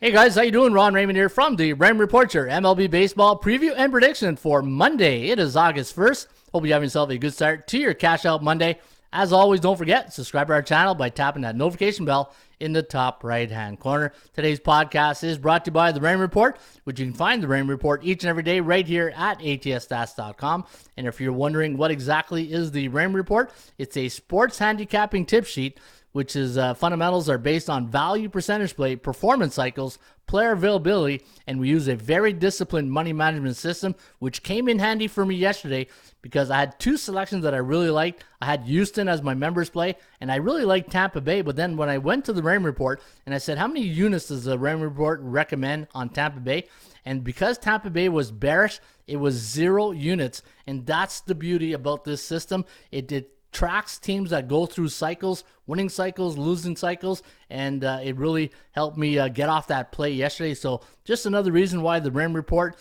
Hey guys, how you doing? Ron Raymond here from the Raymond Report, your MLB Baseball preview and prediction for Monday. It is August 1st. Hope you have yourself a good start to your Cash Out Monday. As always, don't forget, subscribe to our channel by tapping that notification bell in the top right-hand corner. Today's podcast is brought to you by the Raymond Report, which you can find the Raymond Report each and every day right here at atsstats.com. And if you're wondering what exactly is the Raymond Report, it's a sports handicapping tip sheet, which is fundamentals are based on value percentage play, performance cycles, player availability, and we use a very disciplined money management system, which came in handy for me yesterday because I had two selections that I really liked. I had Houston as my members play, and I really liked Tampa Bay, but then when I went to the Raymond Report and I said, how many units does the Raymond Report recommend on Tampa Bay? And because Tampa Bay was bearish, it was 0 units, and that's the beauty about this system. It tracks teams that go through cycles, winning cycles, losing cycles, and it really helped me get off that play yesterday. So just another reason why the Raymond Report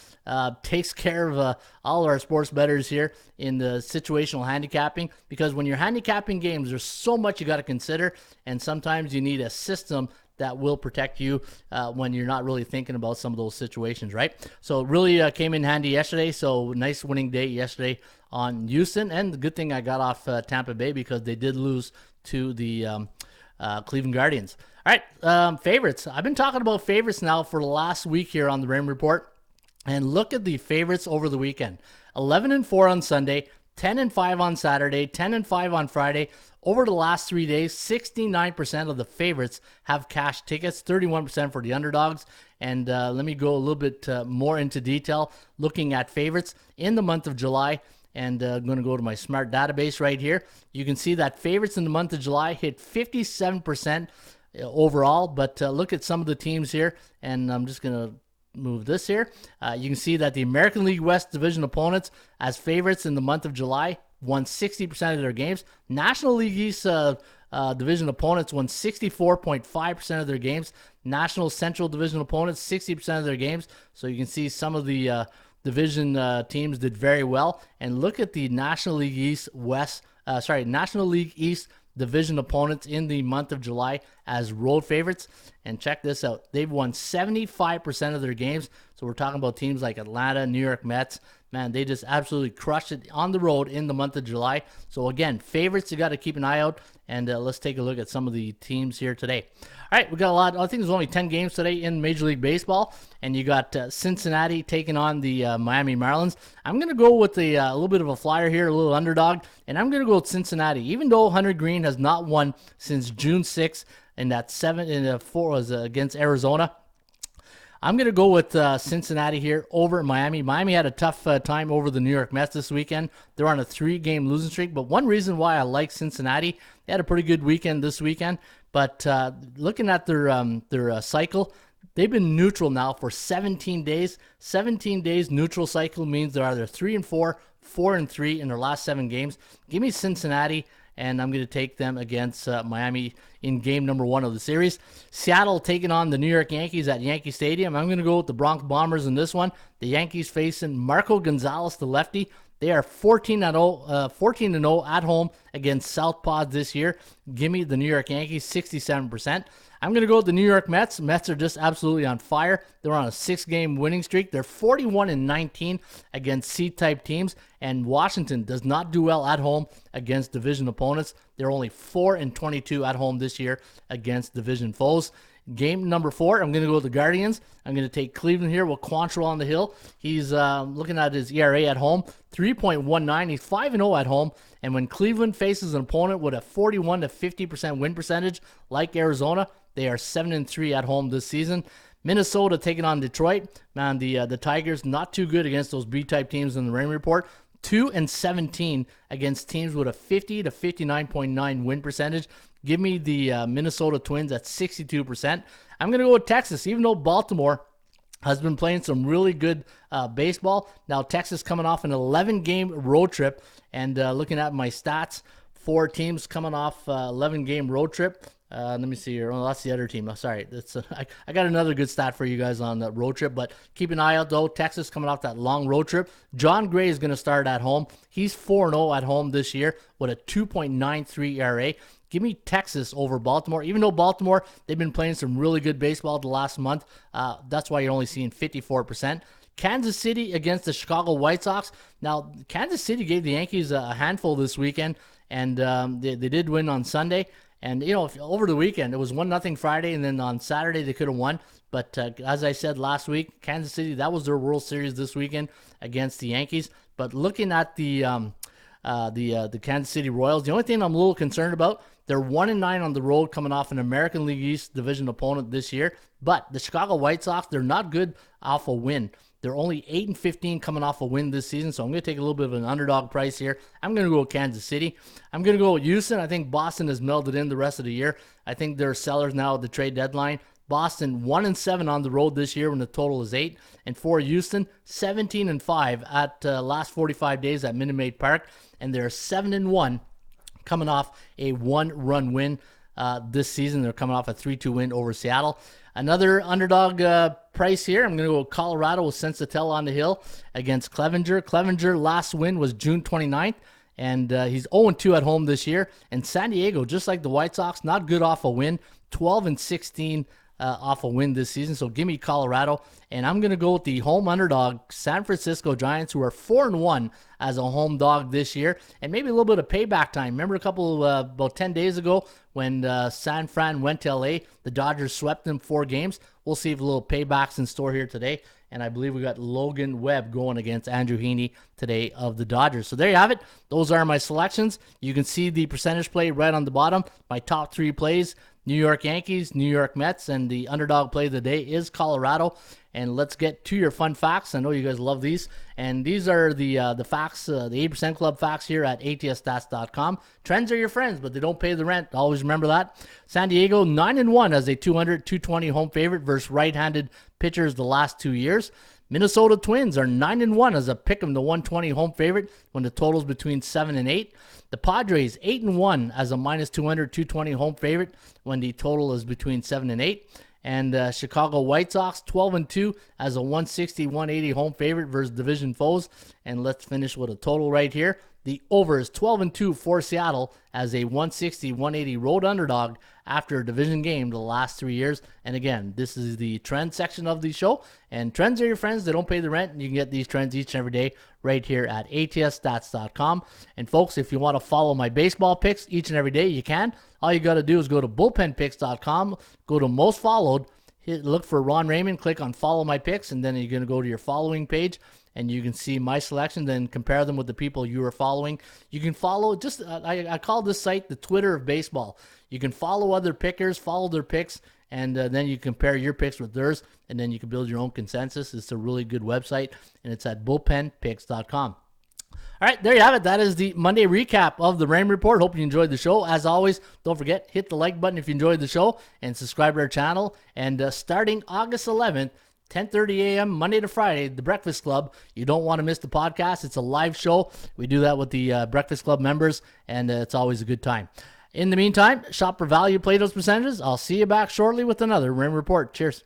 takes care of all our sports bettors here in the situational handicapping, because when you're handicapping games, there's so much you got to consider, and sometimes you need a system that will protect you when you're not really thinking about some of those situations, right? So it really came in handy yesterday. So nice winning day yesterday on Houston. And the good thing I got off Tampa Bay because they did lose to the Cleveland Guardians. All right, favorites. I've been talking about favorites now for the last week here on the Raymond Report. And look at the favorites over the weekend. 11-4 on Sunday, 10-5 on Saturday, 10-5 on Friday. Over the last 3 days, 69% of the favorites have cash tickets, 31% for the underdogs. And let me go a little bit more into detail looking at favorites in the month of July. And I'm going to go to my smart database right here. You can see that favorites in the month of July hit 57% overall. But look at some of the teams here, and I'm just going to move this here. You can see that the American League West division opponents as favorites in the month of July won 60% of their games. National League East division opponents won 64.5% of their games. National Central division opponents 60% of their games. So you can see some of the division teams did very well. And look at the National League East National League East division opponents in the month of July as road favorites. And check this out. They've won 75% of their games. So we're talking about teams like Atlanta, New York Mets. Man, they just absolutely crushed it on the road in the month of July. So again, favorites, you got to keep an eye out. And let's take a look at some of the teams here today. All right, we got a lot. I think there's only 10 games today in Major League Baseball. And you got Cincinnati taking on the Miami Marlins. I'm going to go with a little bit of a flyer here, a little underdog. And I'm going to go with Cincinnati. Even though Hunter Green has not won since June 6th, and that 7-4 was against Arizona, I'm going to go with Cincinnati here over Miami. Miami had a tough time over the New York Mets this weekend. They're on a 3-game losing streak. But one reason why I like Cincinnati, they had a pretty good weekend this weekend. But looking at their cycle, they've been neutral now for 17 days. 17 days neutral cycle means they're either 3-4, 4-3 in their last 7 games. Give me Cincinnati, and I'm going to take them against Miami in game number 1 of the series. Seattle taking on the New York Yankees at Yankee Stadium. I'm going to go with the Bronx Bombers in this one. The Yankees facing Marco Gonzalez, the lefty. They are 14-0 at home against Southpaws this year. Give me the New York Yankees, 67%. I'm going to go with the New York Mets. Mets are just absolutely on fire. They're on a 6-game winning streak. They're 41-19 against C-type teams, and Washington does not do well at home against division opponents. They're only 4-22 at home this year against division foes. Game number 4, I'm going to go with the Guardians. I'm going to take Cleveland here with Quantrill on the hill. He's looking at his ERA at home, 3.19. He's 5-0 at home. And when Cleveland faces an opponent with a 41 to 50% win percentage like Arizona, they are 7-3 at home this season. Minnesota taking on Detroit. Man, the Tigers not too good against those B-type teams in the Raymond Report. 2-17 against teams with a 50 to 59.9 win percentage. Give me the Minnesota Twins at 62%. I'm going to go with Texas, even though Baltimore has been playing some really good baseball. Now, Texas coming off an 11-game road trip. And looking at my stats, 4 teams coming off 11-game road trip. Let me see here. Oh, that's the other team. Oh, sorry. I got another good stat for you guys on that road trip, but keep an eye out, though. Texas coming off that long road trip. John Gray is going to start at home. He's 4-0 at home this year with a 2.93 ERA. Give me Texas over Baltimore. Even though Baltimore, they've been playing some really good baseball the last month. That's why you're only seeing 54%. Kansas City against the Chicago White Sox. Now, Kansas City gave the Yankees a handful this weekend, and they did win on Sunday. And, over the weekend, it was 1-0 Friday, and then on Saturday they could have won. But as I said last week, Kansas City, that was their World Series this weekend against the Yankees. But looking at the Kansas City Royals, the only thing I'm a little concerned about, they're 1-9 on the road coming off an American League East division opponent this year. But the Chicago White Sox, they're not good off a win. They're only 8-15 coming off a win this season, so I'm going to take a little bit of an underdog price here. I'm going to go with Kansas City. I'm going to go with Houston. I think Boston has melded in the rest of the year. I think they're sellers now at the trade deadline. Boston 1-7 on the road this year when the total is 8. And for Houston, 17-5 at last 45 days at Minute Maid Park. And they're 7-1 coming off a 1-run win this season. They're coming off a 3-2 win over Seattle. Another underdog price here. I'm going to go Colorado with Sensatella on the hill against Clevenger. Clevenger last win was June 29th, and he's 0-2 at home this year. And San Diego, just like the White Sox, not good off a win, 12-16 off a win this season. So give me Colorado. And I'm going to go with the home underdog, San Francisco Giants, who are 4-1 as a home dog this year. And maybe a little bit of payback time. Remember about 10 days ago when San Fran went to LA, the Dodgers swept them 4 games. We'll see if a little payback's in store here today. And I believe we got Logan Webb going against Andrew Heaney today of the Dodgers. So there you have it. Those are my selections. You can see the percentage play right on the bottom. My top 3 plays: New York Yankees, New York Mets, and the underdog play of the day is Colorado. And let's get to your fun facts. I know you guys love these. And these are the facts, the 8% Club facts here at ATSstats.com. Trends are your friends, but they don't pay the rent. Always remember that. San Diego, 9-1 as a 200-220 home favorite versus right-handed pitchers the last 2 years. Minnesota Twins are 9-1 as a pick'em to 120 home favorite when the total's between 7 and 8. The Padres 8-1 as a minus 200-220 home favorite when the total is between 7 and 8. And Chicago White Sox 12-2 as a 160-180 home favorite versus division foes. And let's finish with a total right here. The over is 12-2 for Seattle as a 160-180 road underdog after a division game the last 3 years. And again, this is the trend section of the show. And trends are your friends. They don't pay the rent. And you can get these trends each and every day right here at ATSstats.com. And folks, if you want to follow my baseball picks each and every day, you can. All you got to do is go to bullpenpicks.com, go to most followed, look for Ron Raymond, click on follow my picks, and then you're going to go to your following page. And you can see my selections and compare them with the people you are following. You can follow, I call this site the Twitter of baseball. You can follow other pickers, follow their picks, and then you compare your picks with theirs, and then you can build your own consensus. It's a really good website, and it's at bullpenpicks.com. All right, there you have it. That is the Monday recap of the Raymond Report. Hope you enjoyed the show. As always, don't forget, hit the like button if you enjoyed the show, and subscribe to our channel. And starting August 11th, 10:30 a.m. Monday to Friday, The Breakfast Club. You don't want to miss the podcast. It's a live show. We do that with the Breakfast Club members, and it's always a good time. In the meantime, shop for value, play those percentages. I'll see you back shortly with another Raymond Report. Cheers.